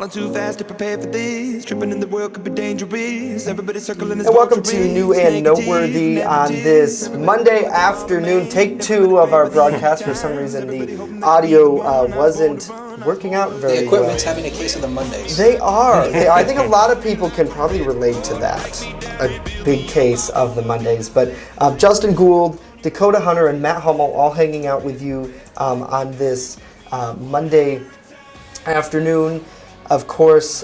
Gone too fast to prepare for this. Tripping in the world could be dangerous. Everybody circling. And welcome to New and Noteworthy on this Monday afternoon, take two of our broadcast. For some reason, the audio wasn't working out very well. The equipment's having a case of the Mondays. They are. I think a lot of people can probably relate to that, a big case of the Mondays. But Justin Gould, Dakota Hunter, and Matt Hummel all hanging out with you on this Monday afternoon. Of course,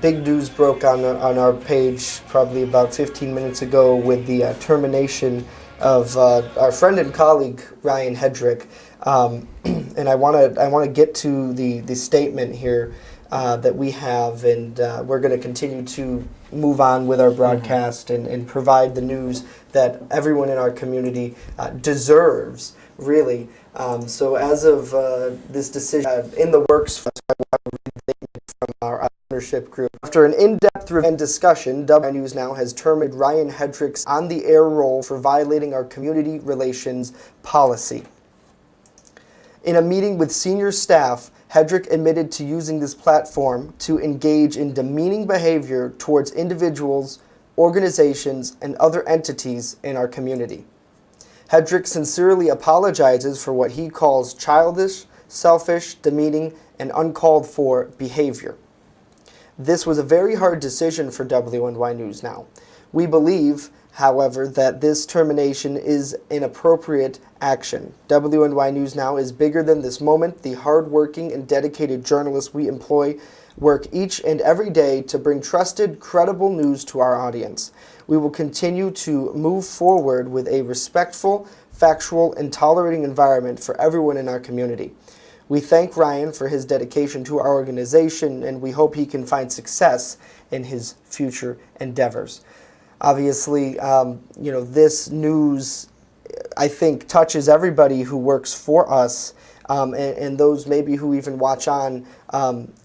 big news broke on our page probably about 15 minutes ago with the termination of our friend and colleague Ryan Hedrick, and I want to get to the statement here that we have, and we're going to continue to move on with our broadcast and provide the news that everyone in our community deserves, really. So as of this decision in the works, from our ownership group. After an in-depth review and discussion, NewsNow has terminated Ryan Hedrick's on-the-air role for violating our community relations policy. In a meeting with senior staff, Hedrick admitted to using this platform to engage in demeaning behavior towards individuals, organizations, and other entities in our community. Hedrick sincerely apologizes for what he calls childish, selfish, demeaning, and uncalled for behavior. This was a very hard decision for WNY News Now. We believe, however, that this termination is inappropriate action. WNY News Now is bigger than this moment. The hard-working and dedicated journalists we employ work each and every day to bring trusted, credible news to our audience. We will continue to move forward with a respectful, factual, and tolerating environment for everyone in our community. We thank Ryan for his dedication to our organization, and we hope he can find success in his future endeavors. Obviously, this news, I think, touches everybody who works for us, and those maybe who even watch on,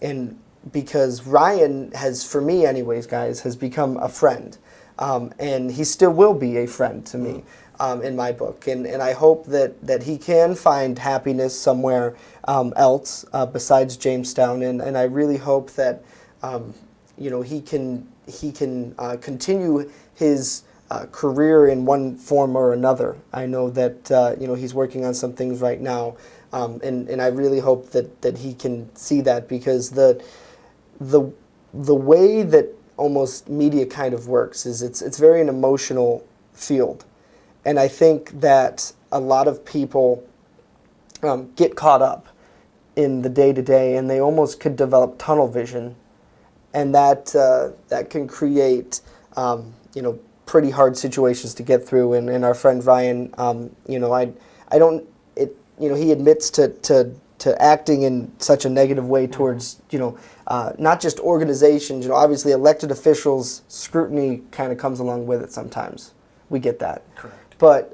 and because Ryan has, for me anyways, guys, has become a friend, and he still will be a friend to me. In my book, and I hope that he can find happiness somewhere else besides Jamestown, and I really hope that he can continue his career in one form or another. I know that he's working on some things right now, and I really hope that he can see that, because the way that almost media kind of works is it's very an emotional field. And I think that a lot of people get caught up in the day-to-day, and they almost could develop tunnel vision, and that can create pretty hard situations to get through. And our friend Ryan, he admits to acting in such a negative way towards not just organizations. Obviously elected officials, scrutiny kind of comes along with it sometimes. We get that. Correct. But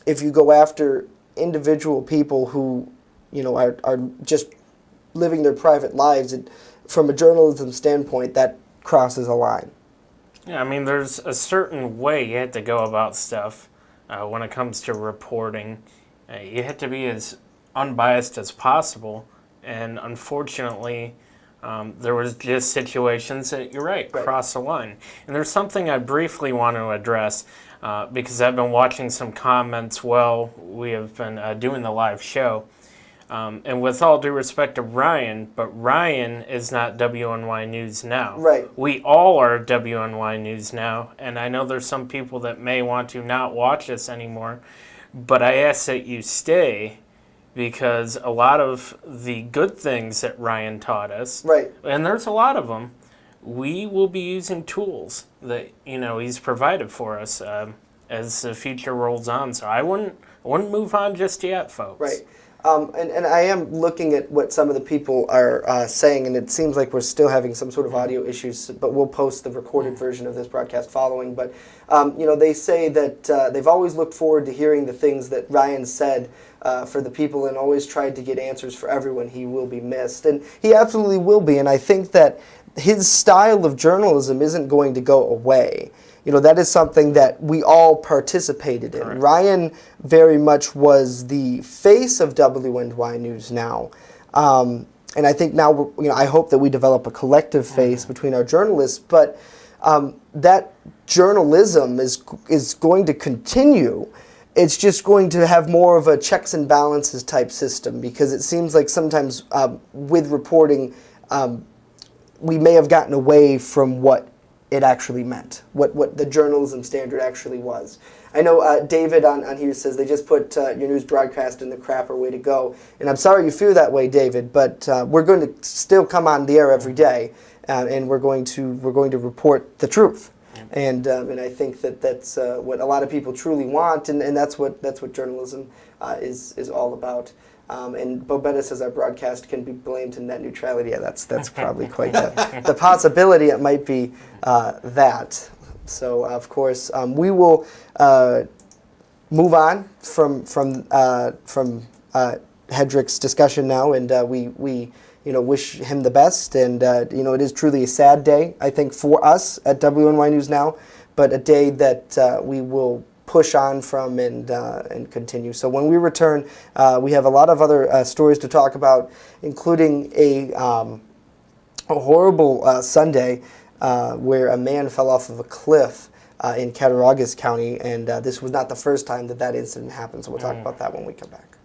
if you go after individual people who, are just living their private lives, from a journalism standpoint, that crosses a line. Yeah, I mean, there's a certain way you have to go about stuff when it comes to reporting. You have to be as unbiased as possible, and unfortunately, there was just situations that, you're right, cross the line. And there's something I briefly want to address, because I've been watching some comments while we have been doing the live show. And with all due respect to Ryan, but Ryan is not WNY News Now. Right. We all are WNY News Now, and I know there's some people that may want to not watch us anymore, but I ask that you stay, because a lot of the good things that Ryan taught us, right, and there's a lot of them, we will be using tools that he's provided for us as the future rolls on. So I wouldn't move on just yet, folks. Right. And I am looking at what some of the people are saying, and it seems like we're still having some sort of audio issues, but we'll post the recorded version of this broadcast following. But, they say that they've always looked forward to hearing the things that Ryan said for the people, and always tried to get answers for everyone. He will be missed, and he absolutely will be. And I think that his style of journalism isn't going to go away. That is something that we all participated in. Correct. Ryan very much was the face of WNY News Now. and I think now, I hope that we develop a collective face between our journalists, but that journalism is going to continue. It's just going to have more of a checks and balances type system, because it seems like sometimes with reporting, we may have gotten away from what it actually meant, what the journalism standard actually was. I know David on here says they just put your news broadcast in the crapper, way to go. And I'm sorry you feel that way, David, but we're going to still come on the air every day, and we're going to report the truth. And I think that's what a lot of people truly want, and that's what journalism is all about. And Bobetta says our broadcast can be blamed to net neutrality. Yeah, that's probably quite the possibility. It might be that. So of course we will move on from Hedrick's discussion now, and we wish him the best. And it is truly a sad day, I think, for us at WNY News Now, but a day that we will push on from and continue. So when we return, we have a lot of other stories to talk about, including a horrible Sunday where a man fell off of a cliff in Cattaraugus County, and this was not the first time that incident happened. So we'll talk about that when we come back.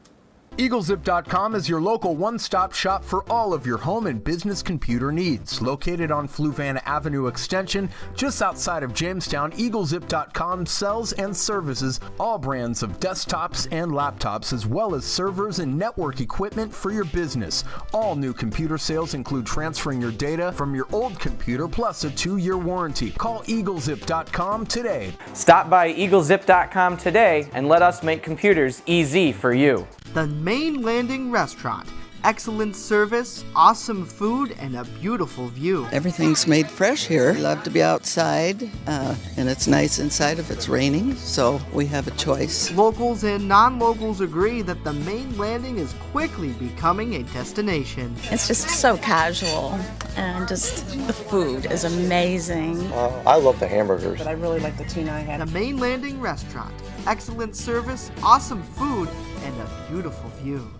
EagleZip.com is your local one-stop shop for all of your home and business computer needs. Located on Fluvan Avenue Extension, just outside of Jamestown, EagleZip.com sells and services all brands of desktops and laptops, as well as servers and network equipment for your business. All new computer sales include transferring your data from your old computer, plus a 2-year warranty. Call EagleZip.com today. Stop by EagleZip.com today and let us make computers easy for you. The Main Landing Restaurant. Excellent service, awesome food, and a beautiful view. Everything's made fresh here. We love to be outside, and it's nice inside if it's raining, so we have a choice. Locals and non-locals agree that the Main Landing is quickly becoming a destination. It's just so casual, and just the food is amazing. I love the hamburgers. But I really like the tuna I had. The Main Landing Restaurant. Excellent service, awesome food, and a beautiful view.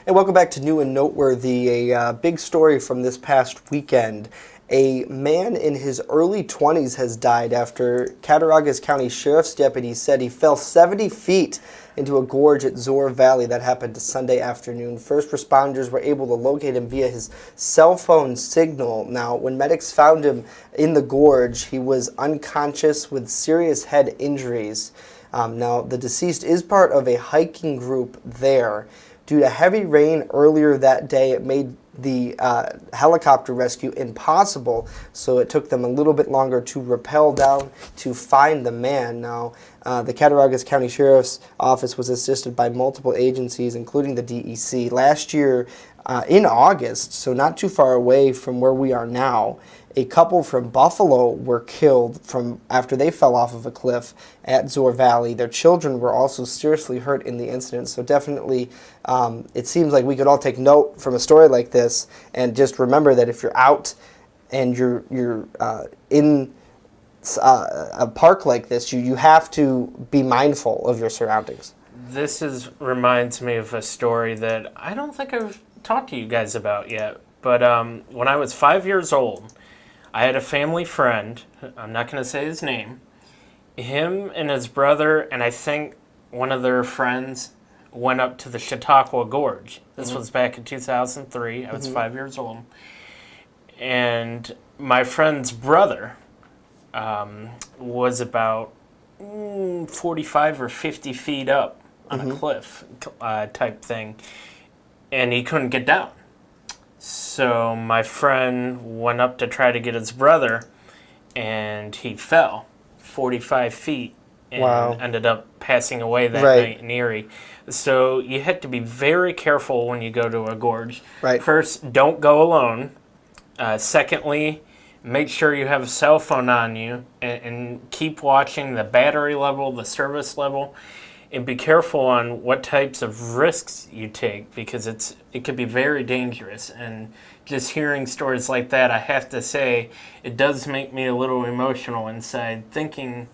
And welcome back to New and Noteworthy. A big story from this past weekend. A man in his early 20s has died after Cattaraugus County Sheriff's deputies said he fell 70 feet into a gorge at Zor Valley. That happened Sunday afternoon. First responders were able to locate him via his cell phone signal. Now, when medics found him in the gorge, he was unconscious with serious head injuries. Now, the deceased is part of a hiking group there. Due to heavy rain earlier that day, it made the helicopter rescue impossible, so it took them a little bit longer to rappel down to find the man. Now, the Cattaraugus County Sheriff's Office was assisted by multiple agencies, including the DEC. Last year, in August, so not too far away from where we are now, a couple from Buffalo were killed after they fell off of a cliff at Zor Valley. Their children were also seriously hurt in the incident. So definitely, it seems like we could all take note from a story like this, and just remember that if you're out and you're in a park like this, you have to be mindful of your surroundings. This reminds me of a story that I don't think I've talked to you guys about yet. But when I was 5 years old, I had a family friend, I'm not going to say his name, him and his brother, and I think one of their friends went up to the Chautauqua Gorge. This was back in 2003. I was 5 years old. And my friend's brother was about 45 or 50 feet up on a cliff type thing, and he couldn't get down. So my friend went up to try to get his brother, and he fell 45 feet and ended up passing away that night in Erie. So you have to be very careful when you go to a gorge. Right. First, don't go alone. Secondly, make sure you have a cell phone on you, and keep watching the battery level, the service level. And be careful on what types of risks you take, because it could be very dangerous. And just hearing stories like that, I have to say, it does make me a little emotional inside thinking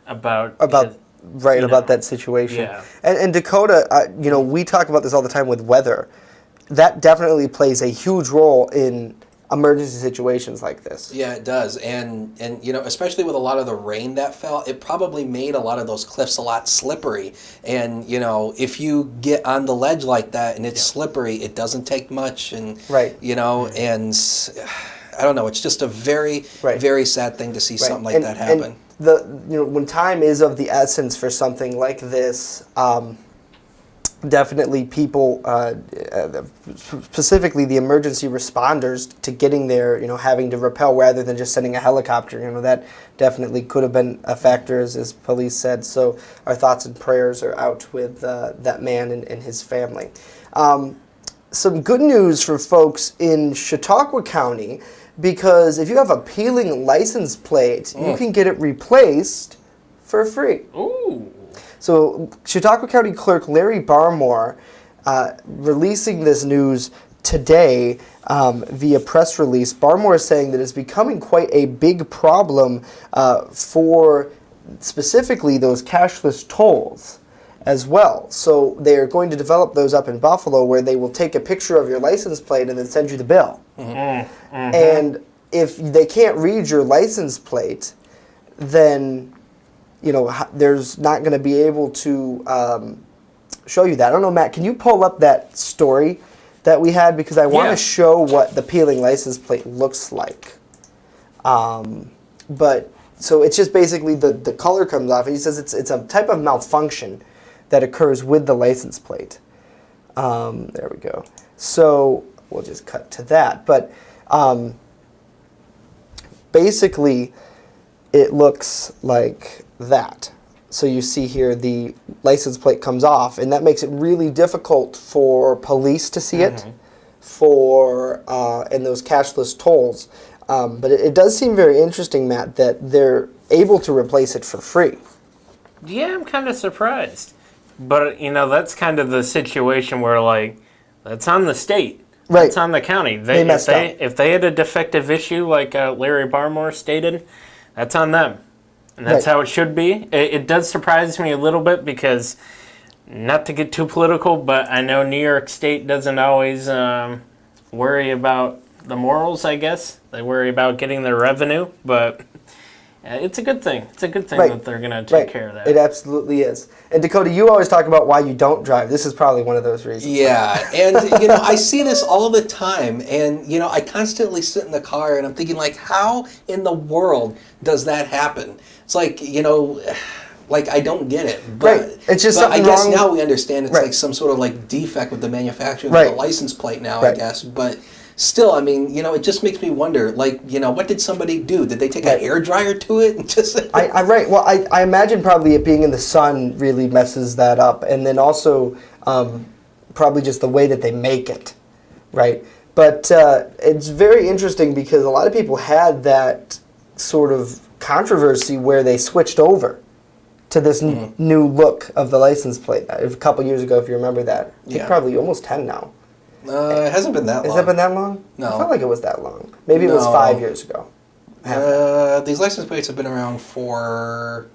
about that situation. Yeah. And Dakota, we talk about this all the time with weather. that definitely plays a huge role in emergency situations like this. Yeah, it does. And especially with a lot of the rain that fell, it probably made a lot of those cliffs a lot slippery. And, if you get on the ledge like that and it's slippery, it doesn't take much. And, Right. and I don't know, it's just a very, very sad thing to see something like that happen. And when time is of the essence for something like this, definitely people, specifically the emergency responders, to getting there, having to rappel rather than just sending a helicopter, that definitely could have been a factor, as police said. So our thoughts and prayers are out with that man and his family. Some good news for folks in Chautauqua County, because if you have a peeling license plate, you can get it replaced for free. Ooh. So Chautauqua County Clerk Larry Barmore releasing this news today via press release. Barmore is saying that it's becoming quite a big problem for specifically those cashless tolls as well. So they are going to develop those up in Buffalo, where they will take a picture of your license plate and then send you the bill. And if they can't read your license plate, then there's not going to be able to show you that. I don't know, Matt, can you pull up that story that we had? Because I want to show what the peeling license plate looks like. But so it's just basically the color comes off, and he says it's a type of malfunction that occurs with the license plate. There we go. So we'll just cut to that. But basically, it looks like that. So you see here the license plate comes off, and that makes it really difficult for police to see it for and those cashless tolls. But it does seem very interesting, Matt, that they're able to replace it for free. Yeah, I'm kind of surprised. But, that's kind of the situation where, that's on the state. Right. That's on the county. They messed up. If they had a defective issue like Larry Barmore stated, that's on them. And that's how it should be. It does surprise me a little bit because, not to get too political, but I know New York State doesn't always worry about the morals, I guess. They worry about getting their revenue, but it's a good thing. It's a good thing that they're going to take care of that. It absolutely is. And Dakota, you always talk about why you don't drive. This is probably one of those reasons. Yeah, and I see this all the time, and I constantly sit in the car and I'm thinking, how in the world does that happen? It's I don't get it. But, It's just but something I guess wrong. now we understand it's like some sort of defect with the manufacturing of the license plate now, I guess. But still, it just makes me wonder, what did somebody do? Did they take an air dryer to it? And just Well, I imagine probably it being in the sun really messes that up. And then also probably just the way that they make it, right? But it's very interesting because a lot of people had that sort of controversy where they switched over to this new look of the license plate a couple years ago, if you remember that. I think probably almost 10 now. it hasn't been that long. Has that been that long? No. I felt like it was that long. Maybe it was 5 years ago. These license plates have been around for...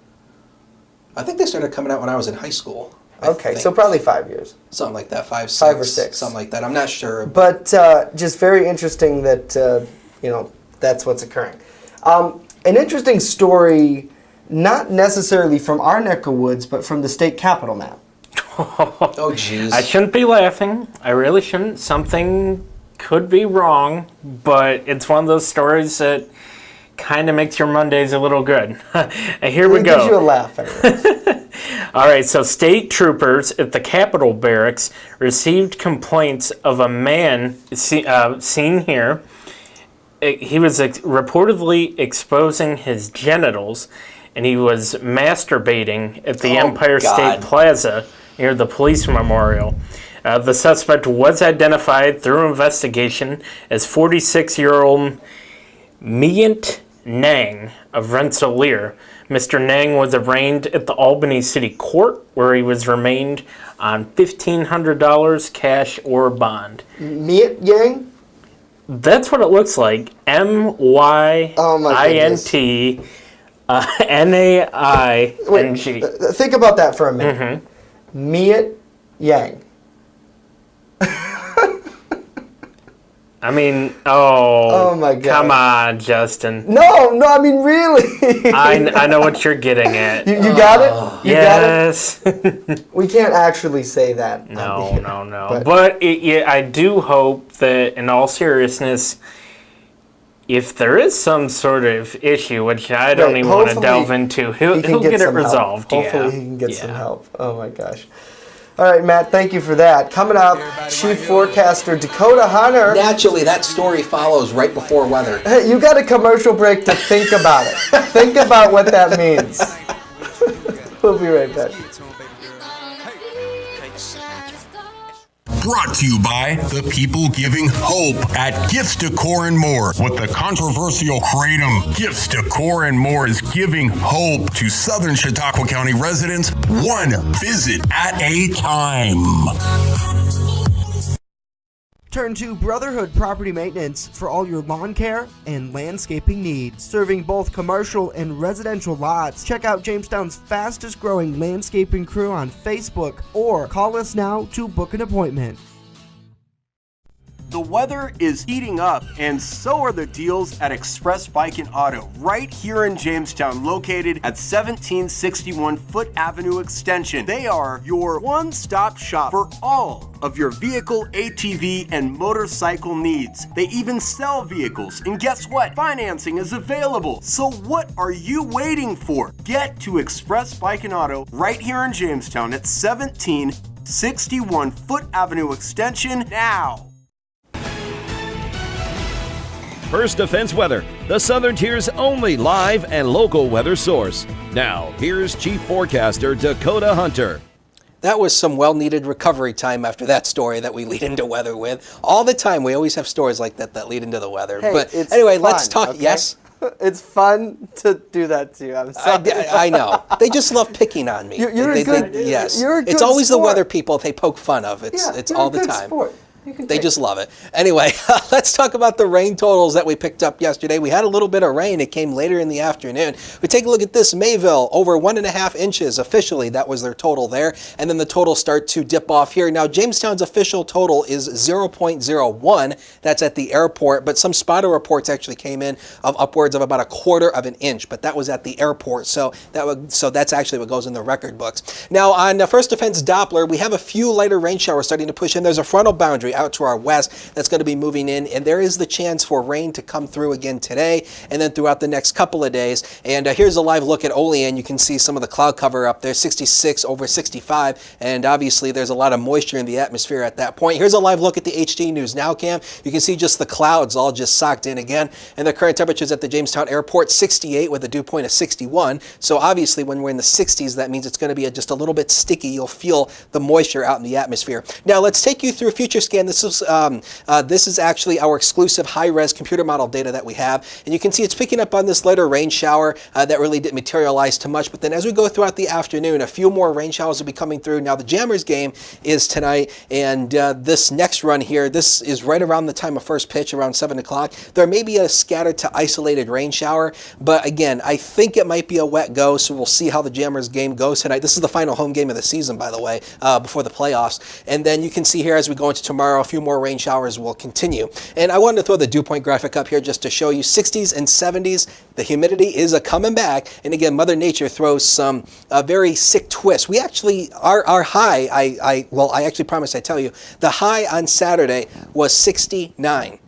I think they started coming out when I was in high school. Okay, so probably 5 years. Something like that, 5 or 6. Something like that. I'm not sure. But just very interesting that, that's what's occurring. An interesting story, not necessarily from our neck of woods, but from the state capitol, Matt. Oh, jeez. I shouldn't be laughing. I really shouldn't. Something could be wrong, but it's one of those stories that kind of makes your Mondays a little good. Here we go. It gives you a laugh anyways. All right, so state troopers at the Capitol Barracks received complaints of a man seen here. He was reportedly exposing his genitals, and he was masturbating at the Empire State Plaza near the police memorial. The suspect was identified through investigation as 46-year-old Myint Nang of Rensselaer. Mr. Nang was arraigned at the Albany City Court, where he was remained on $1,500 cash or bond. Myint Yang? That's what it looks like. MYINT NAING. Think about that for a minute. Myint Yang. I mean, oh my God. Come on, Justin. No, I mean, really. I know what you're getting at. You got it? You Yes. got it? We can't actually say that. No. But I do hope that, in all seriousness, if there is some sort of issue, which I don't even want to delve into, he'll get it resolved. Hopefully he can get some help. Oh my gosh. All right, Matt, thank you for that. Coming up, Chief Forecaster Dakota Hunter. Naturally, that story follows right before weather. Hey, you got a commercial break to think about it. Think about what that means. We'll be right back. Brought to you by the people giving hope at Gifts Decor and More. With the controversial kratom, Gifts Decor and More is giving hope to Southern Chautauqua County residents, one visit at a time. Turn to Brotherhood Property Maintenance for all your lawn care and landscaping needs. Serving both commercial and residential lots. Check out Jamestown's fastest growing landscaping crew on Facebook or call us now to book an appointment. The weather is heating up, and so are the deals at Express Bike and Auto, right here in Jamestown, located at 1761 Foot Avenue Extension. They are your one-stop shop for all of your vehicle, ATV, and motorcycle needs. They even sell vehicles, and guess what? Financing is available. So what are you waiting for? Get to Express Bike and Auto right here in Jamestown at 1761 Foot Avenue Extension now. First Defense Weather, the Southern Tier's only live and local weather source. Now, here's Chief Forecaster Dakota Hunter. That was some well-needed recovery time after that story that we lead into weather with. All the time, we always have stories like that lead into the weather. Hey, but it's anyway, fun, let's talk. okay? Yes? It's fun to do that to you. I'm sorry. I know. They just love picking on me. You're a good yes. You're a good it's always sport. the weather people they poke fun of. It's all the time. Sport. They just love it. Anyway, let's talk about the rain totals that we picked up yesterday. We had a little bit of rain. It came later in the afternoon. We take a look at this. Mayville, over 1.5 inches officially. That was their total there. And then the totals start to dip off here. Now, Jamestown's official total is 0.01. That's at the airport. But some spotter reports actually came in of upwards of about 1/4 of an inch. But that was at the airport. So that's actually what goes in the record books. Now, on First Defense Doppler, we have a few lighter rain showers starting to push in. There's a frontal boundary out to our west that's going to be moving in, and there is the chance for rain to come through again today and then throughout the next couple of days. And here's a live look at Olean. You can see some of the cloud cover up there, 66 over 65, and obviously there's a lot of moisture in the atmosphere at that point. Here's a live look at the HD NewsNow cam. You can see just the clouds all just socked in again, and the current temperatures at the Jamestown airport, 68 with a dew point of 61. So obviously when we're in the 60s, that means it's going to be just a little bit sticky. You'll feel the moisture out in the atmosphere. Now let's take you through a future scan. This is actually our exclusive high-res computer model data that we have, and you can see it's picking up on this lighter rain shower that really didn't materialize too much, but then as we go throughout the afternoon, a few more rain showers will be coming through. Now the Jammers game is tonight, and this next run here, this is right around the time of first pitch, around 7 o'clock. There may be a scattered to isolated rain shower, but again, I think it might be a wet go, so we'll see how the Jammers game goes tonight. This is the final home game of the season, by the way, before the playoffs. And then you can see here as we go into tomorrow, a few more rain showers will continue. And I wanted to throw the dew point graphic up here just to show you 60s and 70s. The humidity is coming back. And again, Mother Nature throws some very sick twists. We actually, our high, I actually promised I'd tell you, the high on Saturday was 69.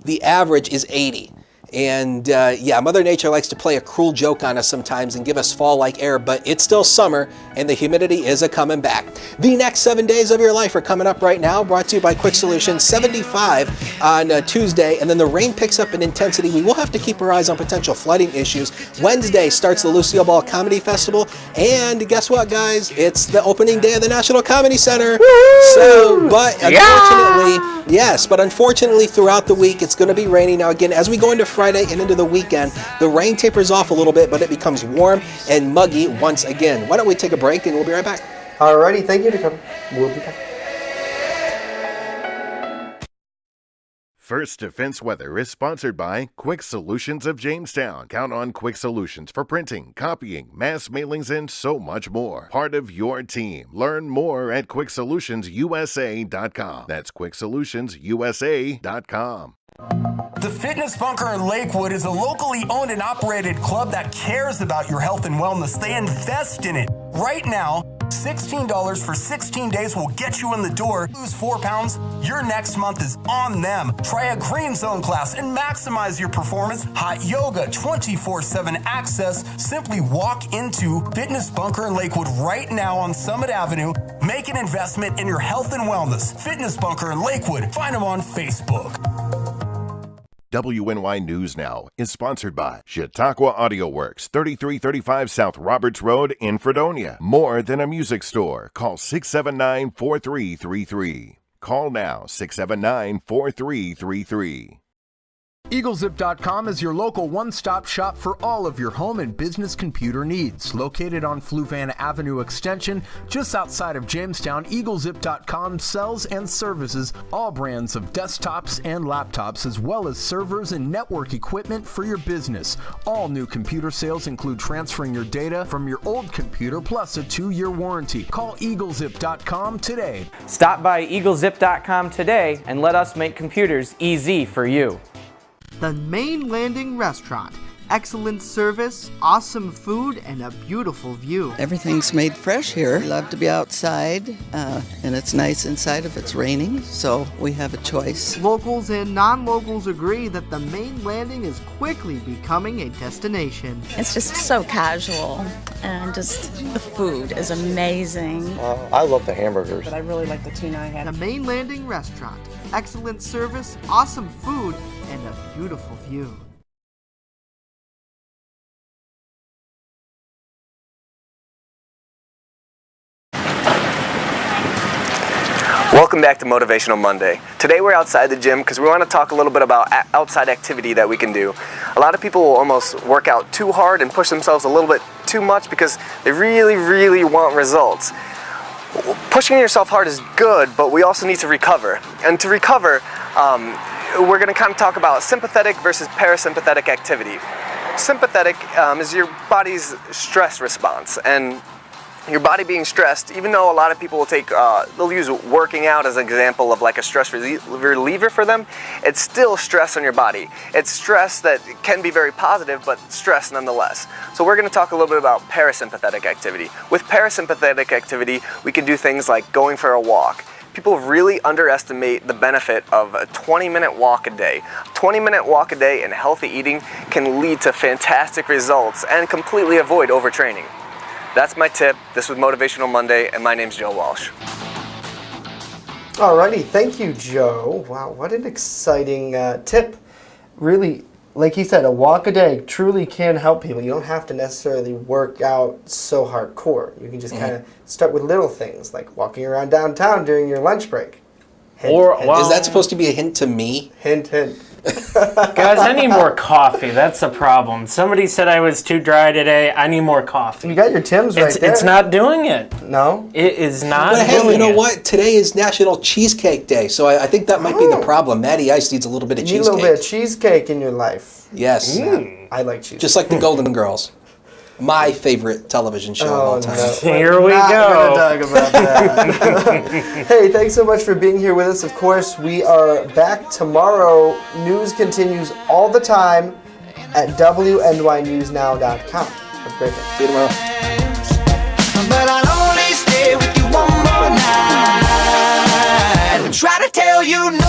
The average is 80. And yeah, Mother Nature likes to play a cruel joke on us sometimes and give us fall-like air, but it's still summer and the humidity is coming back. The next 7 days of your life are coming up right now, brought to you by Quick Solutions. 75 on Tuesday, and then the rain picks up in intensity. We will have to keep our eyes on potential flooding issues. Wednesday starts the Lucille Ball Comedy Festival, and guess what, guys? It's the opening day of the National Comedy Center. Woo! So, but unfortunately, yes, but unfortunately throughout the week it's going to be rainy. Now again, as we go into Friday and into the weekend, the rain tapers off a little bit, but it becomes warm and muggy once again. Why don't we take a break and we'll be right back. Alrighty, thank you, Dakota. We'll be back. First Defense Weather is sponsored by Quick Solutions of Jamestown. Count on Quick Solutions for printing, copying, mass mailings, and so much more. Part of your team. Learn more at QuickSolutionsUSA.com. That's QuickSolutionsUSA.com. The Fitness Bunker in Lakewood is a locally owned and operated club that cares about your health and wellness. They invest in it. Right now, $16 for 16 days will get you in the door. Lose 4 pounds, your next month is on them. Try a green zone class and maximize your performance. Hot yoga, 24/7 access. Simply walk into Fitness Bunker in Lakewood right now on Summit Avenue. Make an investment in your health and wellness. Fitness Bunker in Lakewood. Find them on Facebook. WNY News Now is sponsored by Chautauqua Audio Works, 3335 South Roberts Road in Fredonia. More than a music store. Call 679-4333. Call now, 679-4333. EagleZip.com is your local one-stop shop for all of your home and business computer needs. Located on Fluvan Avenue Extension, just outside of Jamestown, EagleZip.com sells and services all brands of desktops and laptops, as well as servers and network equipment for your business. All new computer sales include transferring your data from your old computer plus a 2-year warranty. Call EagleZip.com today. Stop by EagleZip.com today and let us make computers easy for you. The Main Landing Restaurant. Excellent service, awesome food, and a beautiful view. Everything's made fresh here. We love to be outside, and it's nice inside if it's raining, so we have a choice. Locals and non-locals agree that the Main Landing is quickly becoming a destination. It's just so casual, and just the food is amazing. I love the hamburgers. But I really like the tuna I had. The Main Landing Restaurant. Excellent service, awesome food, and a beautiful view. Welcome back to Motivational Monday. Today we're outside the gym because we want to talk a little bit about outside activity that we can do. A lot of people will almost work out too hard and push themselves a little bit too much because they really want results. Pushing yourself hard is good, but we also need to recover. And to recover, we're going to kind of talk about sympathetic versus parasympathetic activity. Sympathetic is your body's stress response, and your body being stressed, even though a lot of people will take, they'll use working out as an example of like a stress reliever for them, it's still stress on your body. It's stress that can be very positive, but stress nonetheless. So we're going to talk a little bit about parasympathetic activity. With parasympathetic activity, we can do things like going for a walk. People really underestimate the benefit of a 20-minute walk a day. A 20-minute walk a day and healthy eating can lead to fantastic results and completely avoid overtraining. That's my tip. This was Motivational Monday, and my name's Joe Walsh. Alrighty, thank you, Joe. Wow, what an exciting tip. Really, like he said, a walk a day truly can help people. You don't have to necessarily work out so hardcore. You can just kind of start with little things, like walking around downtown during your lunch break. Hint, hint. Is that supposed to be a hint to me? Hint, hint. Guys, I need more coffee. That's the problem. Somebody said I was too dry today. I need more coffee. You got your Tim's right there. It's not doing it. No? It is not But hey, doing you know it. what? Today is National Cheesecake Day, so I think that might be the problem. Matty Ice needs a little bit of You need a cheesecake. little bit of cheesecake in your life. Yes. I like cheesecake. Just like the Golden Girls. My favorite television show of all time. No. Here we Not go. gonna talk about that. Hey, thanks so much for being here with us. Of course, we are back tomorrow. News continues all the time at WNYNewsNow.com. Have a great day. See you tomorrow. But I'll only stay with you one more night. Try to tell you no.